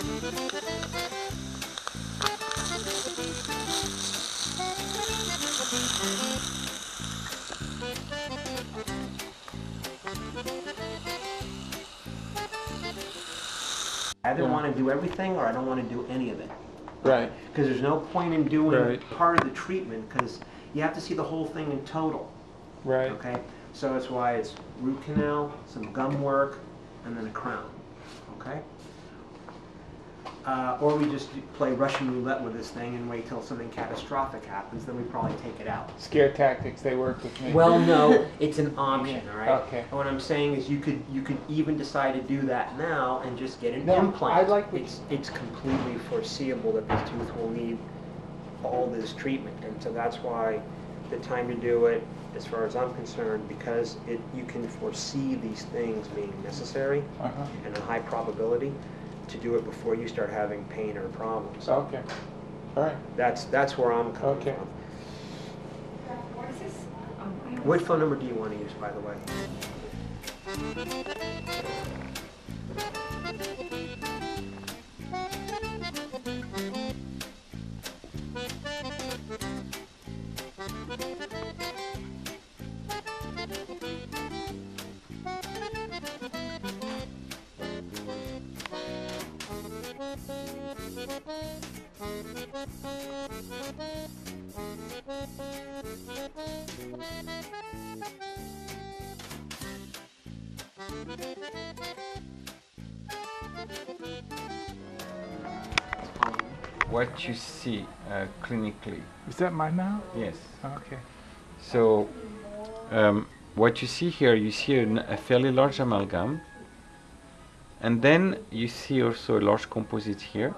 I either want to do everything or I don't want to do any of it. Right. Because there's no point in doing part of the treatment because you have to see the whole thing in total. Right. Okay? So that's why it's root canal, some gum work, and then a crown. Okay? Or we just play Russian roulette with this thing and wait till something catastrophic happens, then we probably take it out. Scare tactics, they work with me. Well, no, it's an option, all right? Okay. And what I'm saying is you could even decide to do that now and just get an implant. I like it's completely foreseeable that this tooth will need all this treatment, and so that's why the time to do it, as far as I'm concerned, because you can foresee these things being necessary and a high probability to do it before you start having pain or problems. Okay. All right. That's where I'm coming from. What phone number do you want to use, by the way? What you see clinically. Is that mine now? Yes. Okay. So what you see here, you see a fairly large amalgam, and then you see also a large composite here,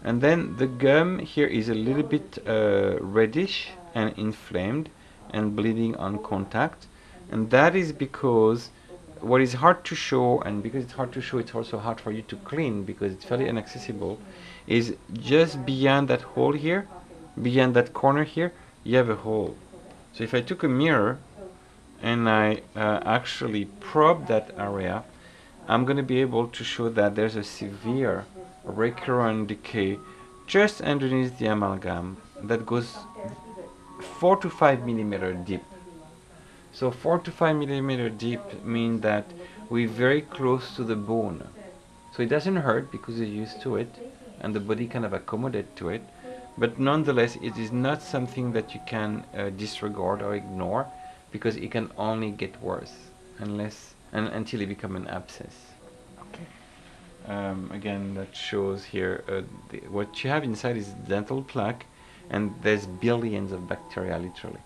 and then the gum here is a little bit reddish and inflamed and bleeding on contact, and that is because what is hard to show, and because it's hard to show, it's also hard for you to clean because it's fairly inaccessible, is just beyond that hole here, beyond that corner here, you have a hole. So if I took a mirror and I actually probe that area, I'm going to be able to show that there's a severe recurrent decay just underneath the amalgam that goes 4 to 5 millimeter deep. So 4 to 5 millimeter deep mean that we're very close to the bone. So it doesn't hurt because you're used to it and the body kind of accommodates to it, but nonetheless it is not something that you can disregard or ignore because it can only get worse until it becomes an abscess. Okay. Again, that shows here what you have inside is dental plaque, and there's billions of bacteria literally.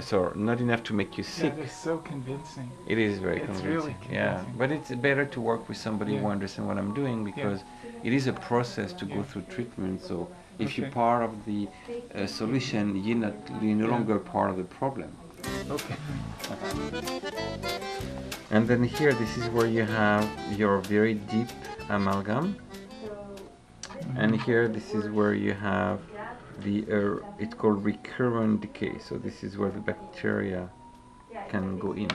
So not enough to make you sick. That is so convincing. It is very convincing. Really convincing. Yeah, but it's better to work with somebody who understands what I'm doing because it is a process to go through treatment. So if you're part of the solution, you're no longer part of the problem. Okay. And then here, this is where you have your very deep amalgam, and here this is where you have the it's called recurrent decay. So this is where the bacteria can go in.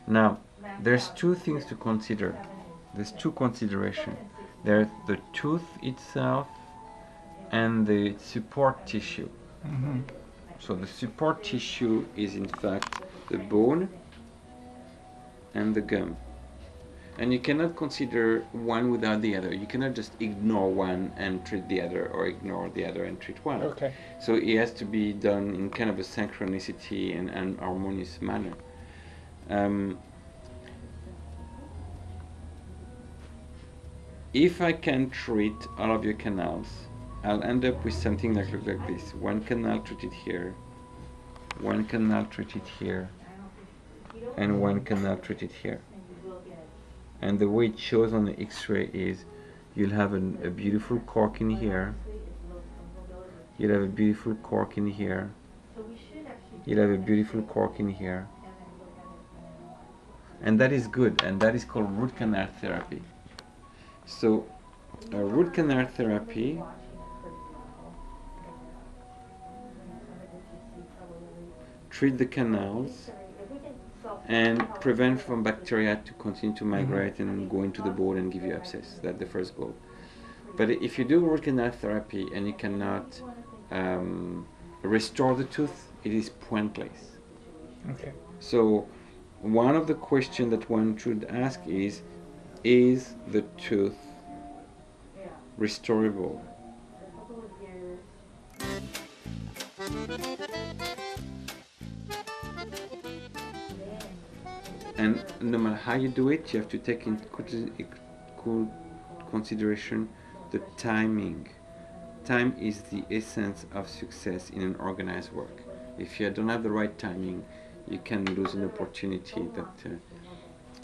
Now there's two things to consider. There's two considerations. There's the tooth itself and the support tissue. So the support tissue is in fact the bone and the gum. And you cannot consider one without the other. You cannot just ignore one and treat the other, or ignore the other and treat one. Okay. So it has to be done in kind of a synchronicity and an harmonious manner. If I can treat all of your canals, I'll end up with something that looks like this. One canal treated here, one canal treated here, and one canal treated here. And the way it shows on the X-ray is you'll have a beautiful cork in here, you'll have a beautiful cork in here, you'll have a beautiful cork in here, and that is good, and that is called root canal therapy. So root canal therapy treat the canals and prevent from bacteria to continue to migrate and go into the bone and give you abscess. That's the first goal. But if you do root canal therapy and you cannot restore the tooth, it is pointless. Okay. So one of the questions that one should ask is the tooth restorable? And no matter how you do it, you have to take into consideration the timing. Time is the essence of success in an organized work. If you don't have the right timing, you can lose an opportunity that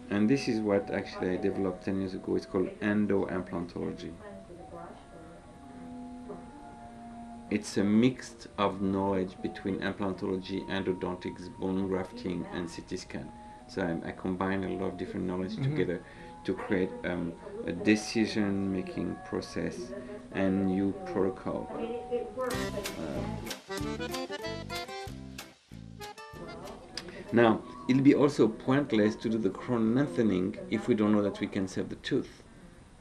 and this is what actually I developed 10 years ago. It's called endo-implantology. It's a mix of knowledge between implantology, endodontics, bone grafting, and CT scan. So I combine a lot of different knowledge together to create a decision-making process and new protocol. Now, it'll be also pointless to do the crown lengthening if we don't know that we can save the tooth.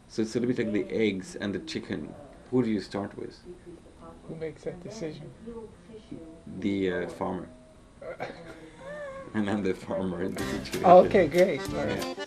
So it's a little bit like the eggs and the chicken. Who do you start with? Who makes that decision? The farmer. And I'm the farmer in the situation. Okay, great. All right. Yeah.